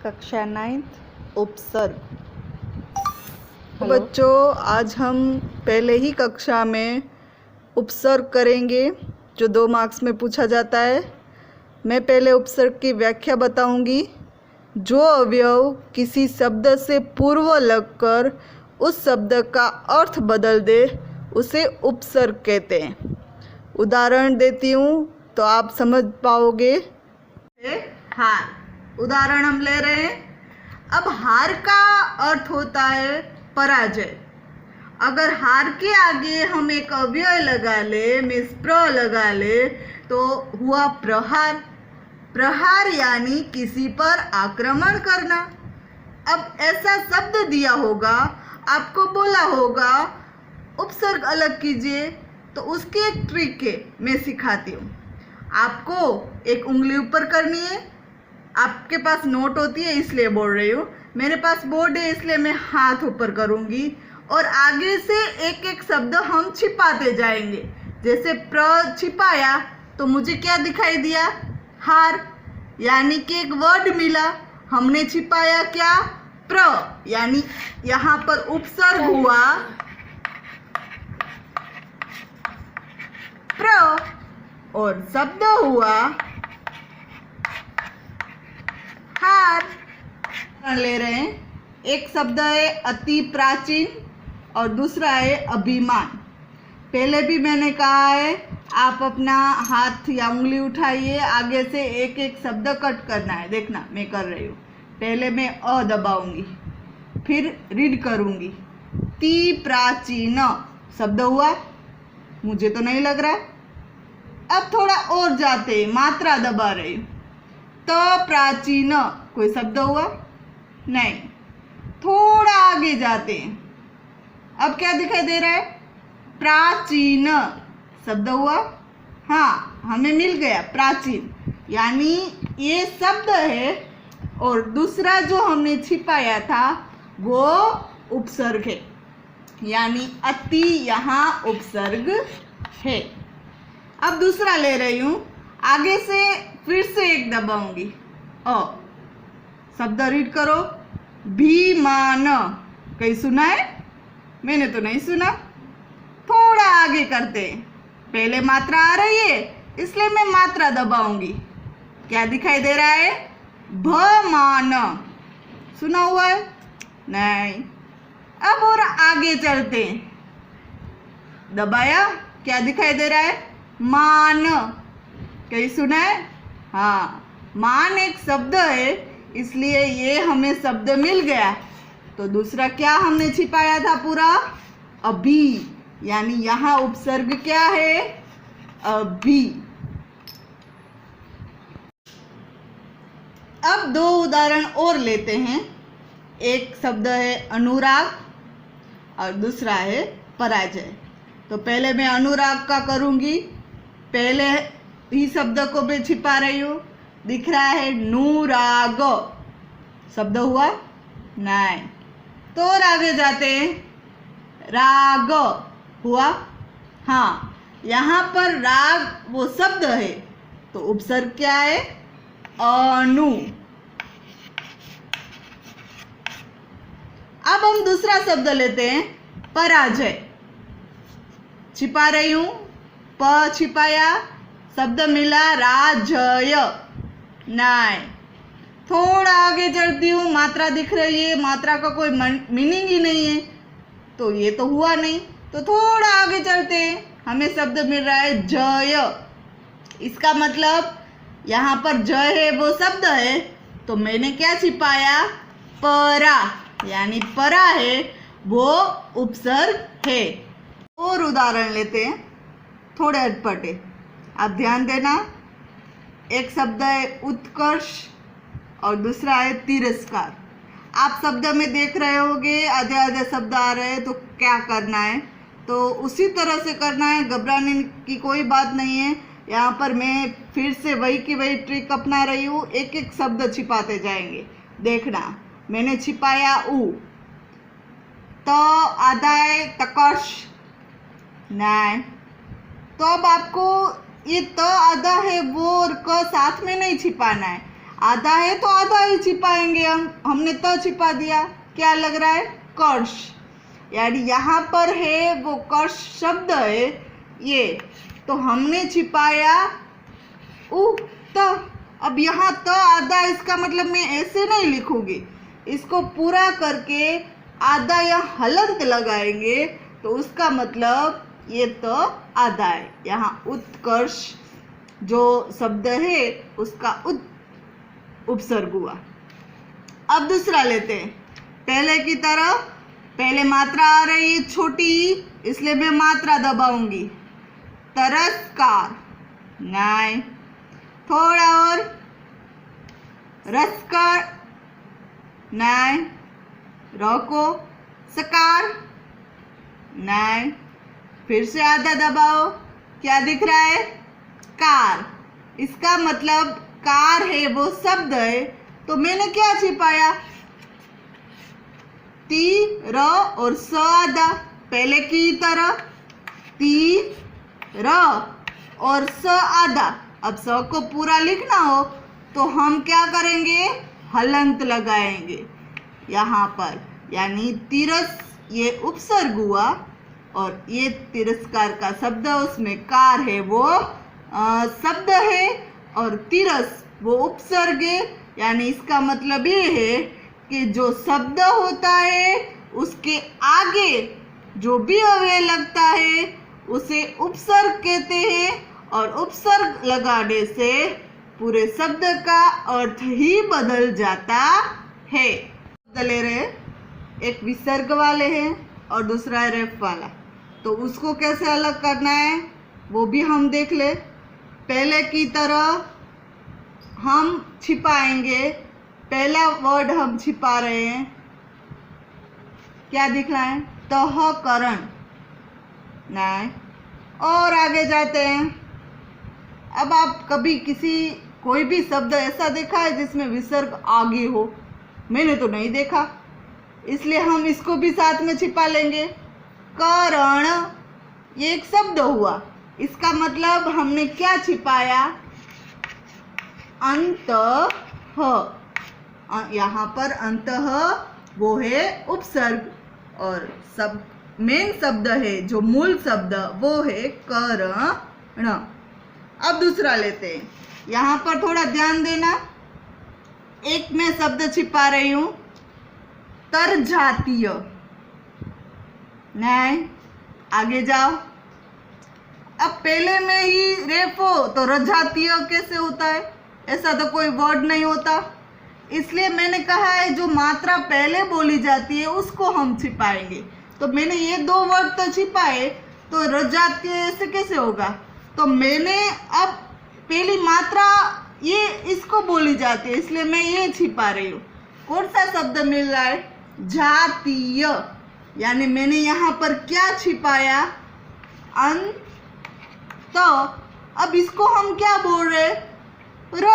कक्षा 9th उपसर्ग। बच्चों, आज हम पहले ही कक्षा में उपसर्ग करेंगे जो 2 मार्क्स में पूछा जाता है। मैं पहले उपसर्ग की व्याख्या बताऊंगी। जो अवयव किसी शब्द से पूर्व लगकर उस शब्द का अर्थ बदल दे उसे उपसर्ग कहते हैं। उदाहरण देती हूँ तो आप समझ पाओगे। हार, उदाहरण हम ले रहे हैं। अब हार का अर्थ होता है पराजय। अगर हार के आगे हम एक अव्यय लगा ले, मीन्स प्र लगा ले, तो हुआ प्रहार। प्रहार यानी किसी पर आक्रमण करना। अब ऐसा शब्द दिया होगा, आपको बोला होगा उपसर्ग अलग कीजिए, तो उसकी एक ट्रिक है, मैं सिखाती हूँ। आपको एक उंगली ऊपर करनी है। आपके पास नोट होती है इसलिए बोल रही हूँ, मेरे पास बोर्ड है इसलिए मैं हाथ ऊपर करूँगी और आगे से एक एक शब्द हम छिपाते जाएंगे। जैसे प्र छिपाया तो मुझे क्या दिखाई दिया? हार, यानी कि एक वर्ड मिला। हमने छिपाया क्या? प्र, यानी यहाँ पर उपसर्ग हुआ प्र और शब्द हुआ हार। ले रहे हैं, एक शब्द है अति प्राचीन और दूसरा है अभिमान। पहले भी मैंने कहा है, आप अपना हाथ या उंगली उठाइए, आगे से एक एक शब्द कट करना है। देखना मैं कर रही हूँ। पहले मैं अ दबाऊंगी, फिर रीड करूंगी। ति प्राचीन शब्द हुआ, मुझे तो नहीं लग रहा। अब थोड़ा और जाते, मात्रा दबा रही हूँ। त प्राचीन कोई शब्द हुआ? नहीं। थोड़ा आगे जाते हैं। अब क्या दिखाई दे रहा है? प्राचीन शब्द हुआ? हाँ, हमें मिल गया प्राचीन, यानी ये शब्द है और दूसरा जो हमने छिपाया था वो उपसर्ग है, यानी अति यहाँ उपसर्ग है। अब दूसरा ले रही हूँ, आगे से फिर से एक दबाऊंगी। अ शब्द रीड करो। भीमान, कहीं सुना है? मैंने तो नहीं सुना। थोड़ा आगे करते हैं। पहले मात्रा आ रही है इसलिए मैं मात्रा दबाऊंगी। क्या दिखाई दे रहा है? भमान, सुना हुआ है? नहीं। अब और आगे चलते हैं। दबाया, क्या दिखाई दे रहा है? मान, कहीं सुना है? हाँ, मान एक शब्द है इसलिए ये हमें शब्द मिल गया। तो दूसरा क्या हमने छिपाया था पूरा? अभी, यानी यहाँ उपसर्ग क्या है? अभी। अब 2 उदाहरण और लेते हैं। एक शब्द है अनुराग और दूसरा है पराजय। तो पहले मैं अनुराग का करूंगी। पहले ही शब्द को मैं छिपा रही हूँ। दिख रहा है नूराग, शब्द हुआ? नहीं। तो और आगे जाते हैं। राग हुआ? हाँ, यहाँ पर राग वो शब्द है, तो उपसर्ग क्या है? अनु। अब हम दूसरा शब्द लेते हैं, पराजय। छिपा रही हूं, प छिपाया, शब्द मिला राजय। नहीं। थोड़ा आगे चलती हूँ, मात्रा दिख रही है, मात्रा का कोई मीनिंग ही नहीं है, तो ये तो हुआ नहीं। तो थोड़ा आगे चलते हैं, हमें शब्द मिल रहा है जय। इसका मतलब यहाँ पर जय है वो शब्द है, तो मैंने क्या छिपाया? परा, यानी परा है वो उपसर्ग है। और उदाहरण लेते हैं, थोड़े अटपटे। आप ध्यान देना, एक शब्द है उत्कर्ष और दूसरा है तिरस्कार। आप शब्द में देख रहे होगे आधे आधे शब्द आ रहे हैं, तो क्या करना है? तो उसी तरह से करना है, घबराने की कोई बात नहीं है। यहाँ पर मैं फिर से वही की वही ट्रिक अपना रही हूँ। एक एक शब्द छिपाते जाएंगे। देखना, मैंने छिपाया उ, तो आधा है तकर्ष। नहीं। तो अब आपको ये त आधा है वो और क साथ में नहीं छिपाना है, आधा है तो आधा ही छिपाएंगे हम। हमने तो छिपा दिया, क्या लग रहा है? कर्ष। यानी यहाँ पर है वो कर्ष शब्द है ये, तो हमने छिपाया उ त। अब यहाँ तो आधा, इसका मतलब मैं ऐसे नहीं लिखूंगी, इसको पूरा करके आधा यहाँ हलंत लगाएंगे तो उसका मतलब ये तो आधा है। यहाँ उत्कर्ष जो शब्द है उसका उपसर्ग हुआ। अब दूसरा लेते हैं, पहले की तरह। पहले मात्रा आ रही है छोटी, इसलिए मैं मात्रा दबाऊंगी। तरस्कार, नहीं, थोड़ा और। रसकार, नहीं, रोको। सकार, नहीं, फिर से आधा दबाओ। क्या दिख रहा है? कार। इसका मतलब कार है वो शब्द है, तो मैंने क्या छिपाया? ती, र और स आधा, पहले की तरह। ती, र और स आधा। अब स को पूरा लिखना हो तो हम क्या करेंगे? हलंत लगाएंगे यहाँ पर, यानी तिरस ये उपसर्ग हुआ और ये तिरस्कार का शब्द, उसमें कार है वो शब्द है और तिरस वो उपसर्ग है। यानी इसका मतलब ये है कि जो शब्द होता है उसके आगे जो भी अव्यय लगता है उसे उपसर्ग कहते हैं, और उपसर्ग लगाने से पूरे शब्द का अर्थ ही बदल जाता है। शब्द ले रहे, एक विसर्ग वाले हैं और दूसरा है रेफ वाला, तो उसको कैसे अलग करना है वो भी हम देख ले। पहले की तरह हम छिपाएंगे, पहला वर्ड हम छिपा रहे हैं, क्या दिख रहा है? तहकरण, नहीं, और आगे जाते हैं। अब आप कभी कोई भी शब्द ऐसा देखा है जिसमें विसर्ग आगे हो? मैंने तो नहीं देखा, इसलिए हम इसको भी साथ में छिपा लेंगे। करण, ये एक शब्द हुआ, इसका मतलब हमने क्या छिपाया? अंतः। यहाँ पर अंतः वो है उपसर्ग, और मेन शब्द है जो मूल शब्द वो है करण। अब दूसरा लेते हैं, यहाँ पर थोड़ा ध्यान देना। एक मैं शब्द छिपा रही हूं, तरजातीय, नहीं, आगे जाओ। अब पहले में ही रेफ हो तो रजातीय कैसे होता है? ऐसा तो कोई वर्ड नहीं होता, इसलिए मैंने कहा है जो मात्रा पहले बोली जाती है उसको हम छिपाएंगे। तो मैंने ये दो वर्ड तो छिपाए, तो रजातीय ऐसे कैसे होगा? तो मैंने अब पहली मात्रा ये इसको बोली जाती है, इसलिए मैं ये छिपा रही हूँ। कौन सा शब्द मिल रहा है? जातीय। यानी मैंने यहाँ पर क्या छिपाया? तो अब इसको हम क्या बोल रहे? र।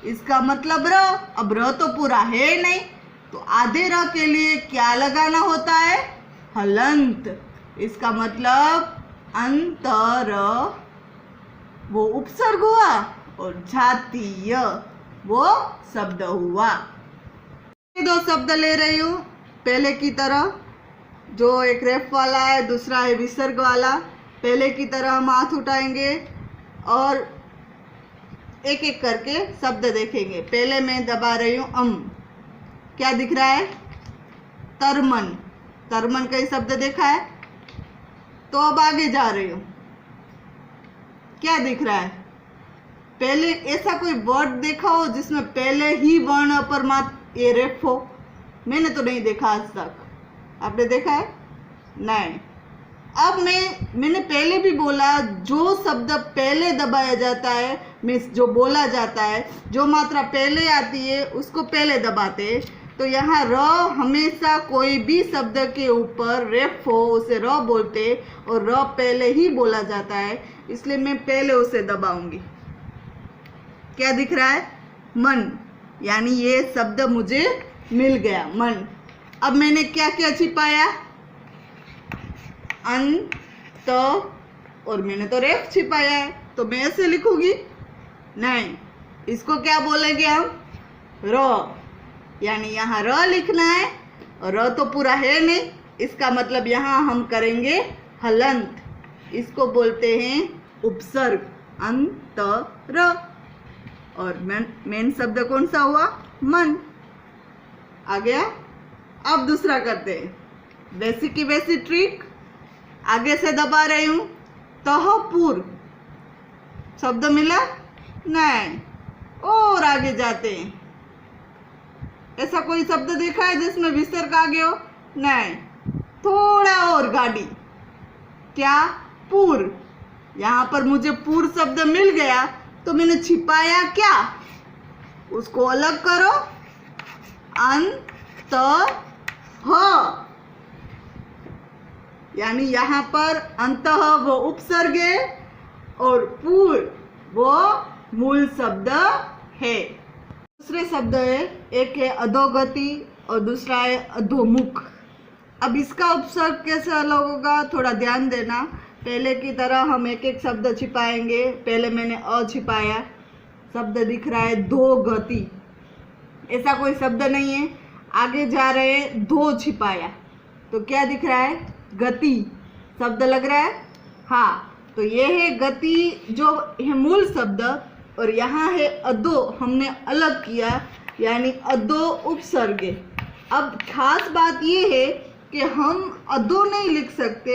इसका मतलब र। अब र तो पूरा है नहीं, तो आधे र के लिए क्या लगाना होता है? हलंत। इसका मतलब अंतर वो उपसर्ग हुआ और जातीय वो शब्द हुआ। दो शब्द ले रही हूँ, पहले की तरह, जो एक रेफ वाला है, दूसरा है विसर्ग वाला। पहले की तरह हम हाथ उठाएंगे और एक एक करके शब्द देखेंगे। पहले मैं दबा रही हूँ क्या दिख रहा है? तरमन। तरमन का ही शब्द देखा है, तो अब आगे जा रही हूँ, क्या दिख रहा है? पहले ऐसा कोई वर्ड देखा हो जिसमें पहले ही वर्ण पर मात्र ये रेफ हो? मैंने तो नहीं देखा आज तक, आपने देखा है? नहीं। अब मैंने पहले भी बोला, जो शब्द पहले दबाया जाता है, मीन्स जो बोला जाता है, जो मात्रा पहले आती है उसको पहले दबाते। तो यहाँ र हमेशा कोई भी शब्द के ऊपर रेफ हो उसे र बोलते, और र पहले ही बोला जाता है, इसलिए मैं पहले उसे दबाऊंगी। क्या दिख रहा है? मन। यानी ये शब्द मुझे मिल गया, मन। अब मैंने क्या क्या छिपाया? अंत, और मैंने तो रेफ छिपाया है, तो मैं ऐसे लिखूंगी? नहीं, इसको क्या बोलेंगे हम? र, यानी यहाँ र लिखना है और र तो पूरा है नहीं, इसका मतलब यहाँ हम करेंगे हलंत, इसको बोलते हैं उपसर्ग अंतर। और मेन शब्द कौन सा हुआ? मन। आ गया। अब दूसरा करते हैं, वैसी की वैसी ट्रिक। आगे से दबा रही हूं, तहपूर शब्द मिला नहीं, और आगे जाते हैं। ऐसा कोई शब्द देखा है जिसमें विसर्ग आ गया हो? नहीं, थोड़ा और गाड़ी, क्या? पूर। यहां पर मुझे पूर शब्द मिल गया तो मैंने छिपाया क्या? उसको अलग करो, अंत ह, यानी यहां पर अंतः वो उपसर्ग है और पूर वो मूल शब्द है। दूसरे शब्द है, एक है अधोगति और दूसरा है अधोमुख। अब इसका उपसर्ग कैसे अलग होगा थोड़ा ध्यान देना। पहले की तरह हम एक एक शब्द छिपाएंगे। पहले मैंने अ छिपाया, शब्द दिख रहा है धो गति, ऐसा कोई शब्द नहीं है। आगे जा रहे हैं, धो छिपाया तो क्या दिख रहा है? गति शब्द लग रहा है। हाँ, तो ये है गति जो है मूल शब्द, और यहाँ है अधो, हमने अलग किया, यानी अधो उपसर्ग। अब खास बात ये है कि हम अधो नहीं लिख सकते,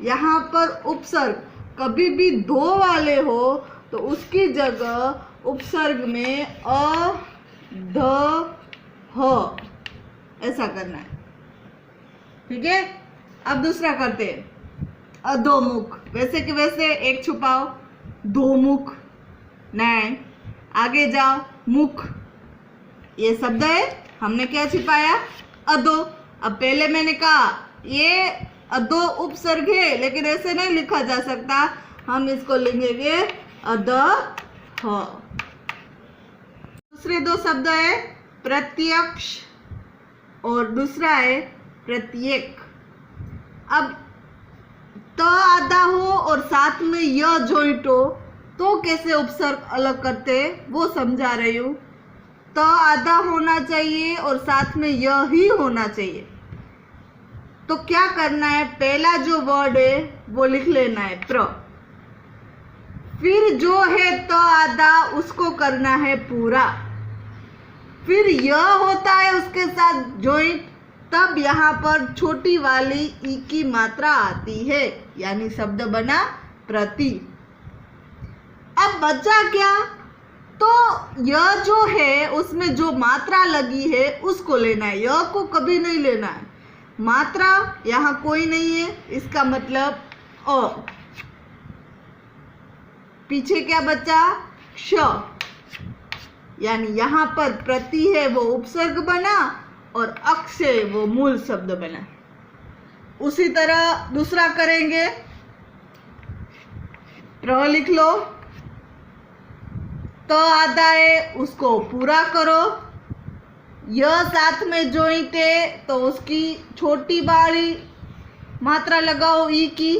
यहाँ पर उपसर्ग कभी भी दो वाले हो तो उसकी जगह उपसर्ग में अ ध ह ऐसा करना है। ठीक है। अब दूसरा करते हैं, अधोमुख। वैसे कि वैसे एक छुपाओ, धोमुख नहीं, आगे जाओ, मुख, ये शब्द है, हमने क्या छिपाया? अधो। अब पहले मैंने कहा ये अधो उपसर्ग है, लेकिन ऐसे नहीं लिखा जा सकता, हम इसको लिखेंगे अधः। दूसरे दो शब्द है प्रत्यक्ष और दूसरा है प्रत्येक। अब त आधा हो और साथ में य जॉइंट हो तो कैसे उपसर्ग अलग करते वो समझा रही हूं। त आधा होना चाहिए और साथ में य ही होना चाहिए। तो क्या करना है, पहला जो वर्ड है वो लिख लेना है प्र, फिर जो है त आधा उसको करना है पूरा, फिर य होता है उसके साथ जॉइंट, तब यहाँ पर छोटी वाली ई की मात्रा आती है, यानी शब्द बना प्रति। अब बचा क्या, तो यह जो है उसमें जो मात्रा लगी है उसको लेना है, यह को कभी नहीं लेना है। मात्रा यहाँ कोई नहीं है, इसका मतलब अ। पीछे क्या बचा? श, यानी यहाँ पर प्रति है वो उपसर्ग बना और अक्ष है वो मूल शब्द बना। उसी तरह दूसरा करेंगे, प्र लिख लो, तो आधा है उसको पूरा करो, यह साथ में जॉइंट है तो उसकी छोटी बारी मात्रा लगाओ ई की।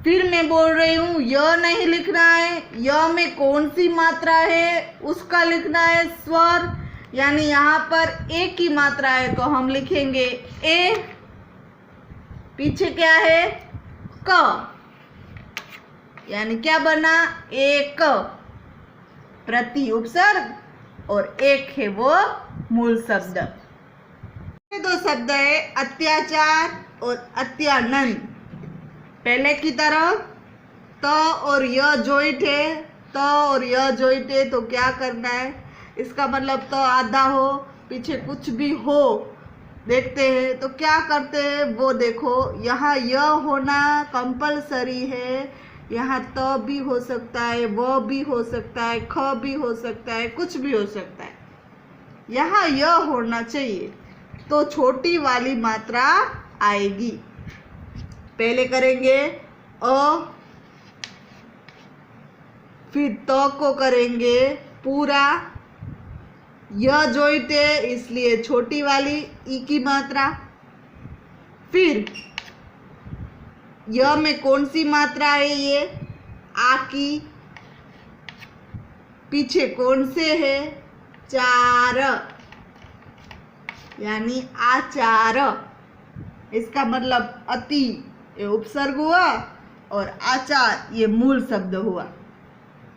फिर मैं बोल रही हूं यह नहीं लिखना है, यह में कौन सी मात्रा है उसका लिखना है स्वर, यानी यहाँ पर ए की मात्रा है तो हम लिखेंगे ए। पीछे क्या है? क, यानी क्या बना? एक, प्रति उपसर्ग और एक है वो मूल शब्द। ये दो शब्द है अत्याचार और अत्यानंद। पहले की तरह त और य जॉइंट है, त और य जॉइंट है तो क्या करना है, इसका मतलब त आधा हो पीछे कुछ भी हो, देखते हैं तो क्या करते हैं वो देखो। यहाँ य होना कंपलसरी है, यहाँ त भी हो सकता है, व भी हो सकता है, ख भी हो सकता है, कुछ भी हो सकता है, यहाँ य होना चाहिए तो छोटी वाली मात्रा आएगी। पहले करेंगे अ, फिर त को करेंगे पूरा, यह जॉइंट है इसलिए छोटी वाली ई की मात्रा, फिर यह में कौन सी मात्रा है, ये आ की, पीछे कौन से है चार यानी आचार। इसका मतलब अति ये उपसर्ग हुआ और आचार ये मूल शब्द हुआ।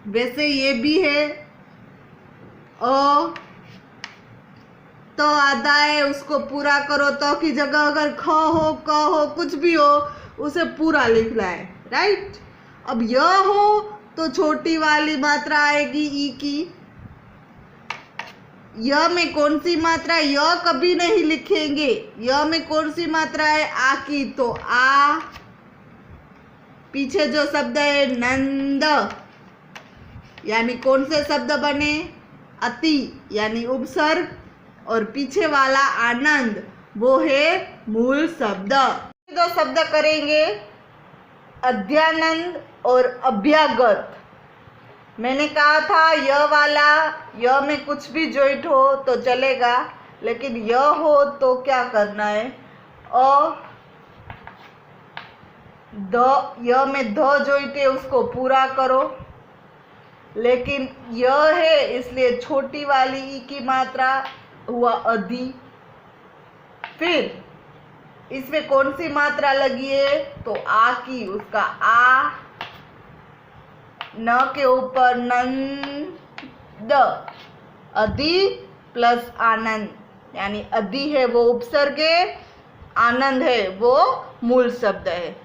वैसे ये भी है अ तो आधा है, उसको पूरा करो। तो की जगह अगर ख हो क हो कुछ भी हो उसे पूरा लिखना है, राइट। अब य हो तो छोटी वाली मात्रा आएगी ई की। य में कौन सी मात्रा? य कभी नहीं लिखेंगे। य में कौन सी मात्रा है? आ की, तो आ। पीछे जो शब्द है नंद यानी कौन से शब्द बने? अति यानी उपसर्ग, और पीछे वाला आनंद वो है मूल शब्द। दो शब्द करेंगे अध्यानंद और अभ्यागत। मैंने कहा था य वाला य में कुछ भी जॉइंट हो तो चलेगा, लेकिन य हो तो क्या करना है? य में ध जॉइंट है उसको पूरा करो। लेकिन य है इसलिए छोटी वाली ई की मात्रा हुआ अधि। फिर इसमें कौन सी मात्रा लगी है? तो आ की, उसका आ। न के ऊपर नंद, अधि प्लस आनंद यानी अधि है वो उपसर्ग है, आनंद है वो मूल शब्द है।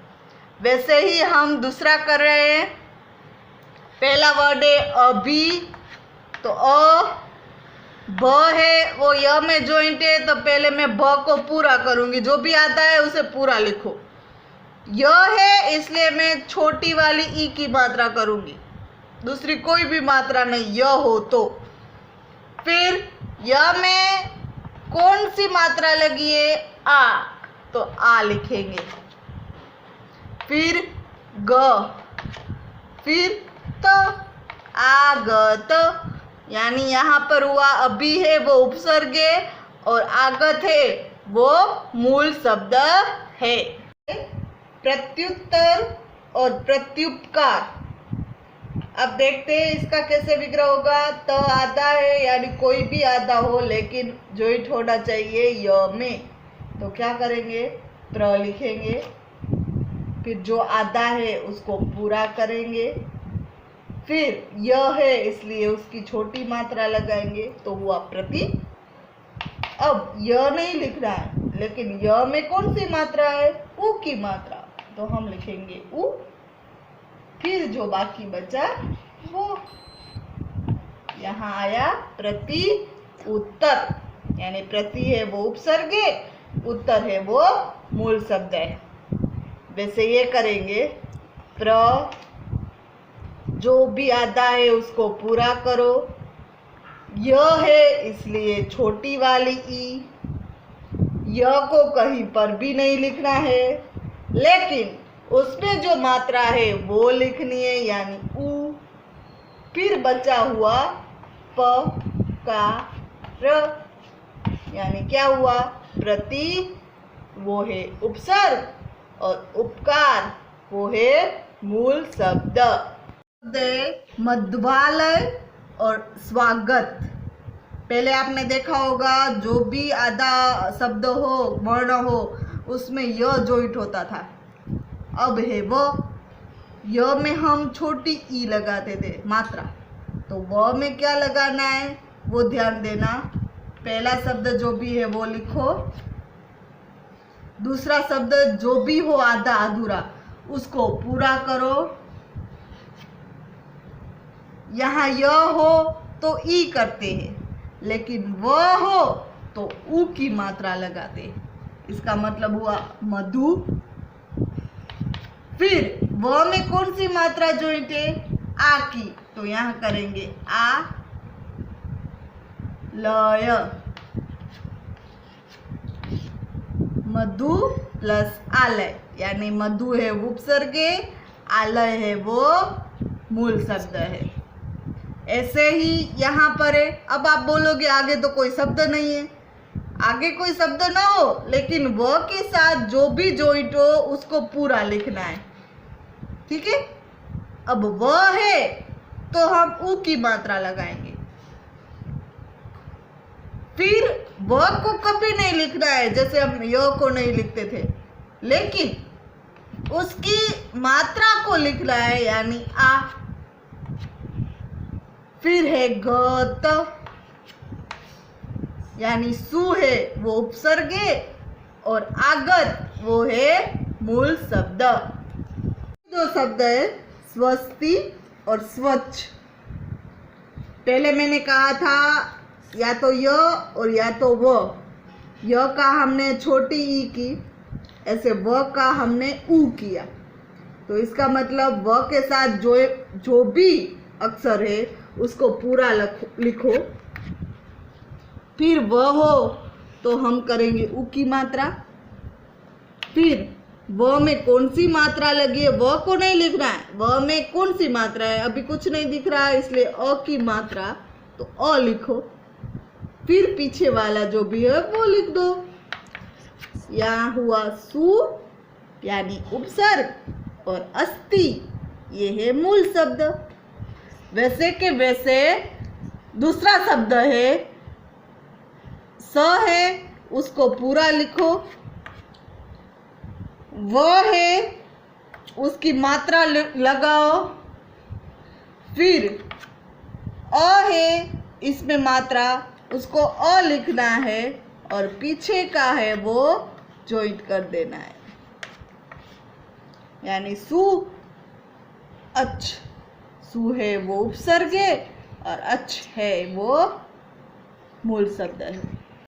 वैसे ही हम दूसरा कर रहे हैं। पहला वर्ड है अभी, तो भ है वो य में जॉइंट है, तो पहले मैं भ को पूरा करूंगी। जो भी आता है उसे पूरा लिखो। य है इसलिए मैं छोटी वाली ई की मात्रा करूंगी, दूसरी कोई भी मात्रा नहीं, य हो तो। फिर य में कौन सी मात्रा लगी है? आ, तो आ लिखेंगे। फिर ग, फिर त, आगत यानी यहाँ पर हुआ अभी है वो उपसर्ग है और आगत है वो मूल शब्द है। प्रत्युत्तर और प्रत्युपकार। अब देखते हैं इसका कैसे विग्रह होगा। त आधा है यानी कोई भी आधा हो लेकिन जॉइंट होना चाहिए य में, तो क्या करेंगे? प्र लिखेंगे। फिर जो आधा है उसको पूरा करेंगे। फिर यह है इसलिए उसकी छोटी मात्रा लगाएंगे, तो हुआ प्रति। अब यह नहीं लिख रहा है लेकिन यह में कौन सी मात्रा है? उ की मात्रा, तो हम लिखेंगे उ। फिर जो बाकी बचा वो यहाँ आया प्रति उत्तर, यानी प्रति है वो उपसर्ग है, उत्तर है वो मूल शब्द है। वैसे ये करेंगे प्र, जो भी आधा है उसको पूरा करो। यह है इसलिए छोटी वाली ई, यह को कहीं पर भी नहीं लिखना है, लेकिन उसमें जो मात्रा है वो लिखनी है यानी उ। फिर बचा हुआ प का र, यानी क्या हुआ? प्रति वो है उपसर्ग और उपकार वो है मूल शब्द। मध्वालय और स्वागत। पहले आपने देखा होगा जो भी आधा शब्द हो, वर्ण हो, उसमें य जॉइंट होता था। अब है वो य में हम छोटी ई लगाते थे मात्रा, तो व में क्या लगाना है वो ध्यान देना। पहला शब्द जो भी है वो लिखो, दूसरा शब्द जो भी हो आधा अधूरा उसको पूरा करो। यहाँ य हो तो ई करते हैं, लेकिन व हो तो उ की मात्रा लगाते हैं। इसका मतलब हुआ मधु। फिर व में कौन सी मात्रा जॉइंट है? आ की, तो यहाँ करेंगे आ लय, मधु प्लस आलय, यानी मधु है उपसर्ग, आलय है वो मूल शब्द है। ऐसे ही यहाँ पर है। अब आप बोलोगे आगे तो कोई शब्द नहीं है, आगे कोई शब्द ना हो लेकिन व के साथ जो भी जॉइंट हो उसको पूरा लिखना है, ठीक है। अब व है तो हम उ की मात्रा लगाएंगे। व को कभी नहीं लिखना है, जैसे हम य को नहीं लिखते थे, लेकिन उसकी मात्रा को लिखना है, यानी आ। फिर है ग त, यानी सु है वो उपसर्ग है और आगत वो है मूल शब्द। दो शब्द है स्वस्ति और स्वच्छ। पहले मैंने कहा था या तो य और या तो व। य का हमने छोटी ई की, ऐसे व का हमने ऊ किया, तो इसका मतलब व के साथ जो भी अक्षर है उसको पूरा लिखो। फिर व हो तो हम करेंगे ऊ की मात्रा। फिर व में कौन सी मात्रा लगी है व को नहीं लिखना है, व में कौन सी मात्रा है अभी कुछ नहीं दिख रहा है, इसलिए अ की मात्रा, तो अ लिखो। फिर पीछे वाला जो भी है वो लिख दो। यहाँ हुआ सु यानी उपसर्ग और अस्ति ये है मूल शब्द। वैसे के वैसे दूसरा शब्द है स है, उसको पूरा लिखो। व है उसकी मात्रा लगाओ। फिर अ है, इसमें मात्रा, उसको अ लिखना है और पीछे का है वो जॉइंट कर देना है, यानी सु अच्छ। सु है वो उपसर्ग है और अच्छ है वो मूल शब्द है।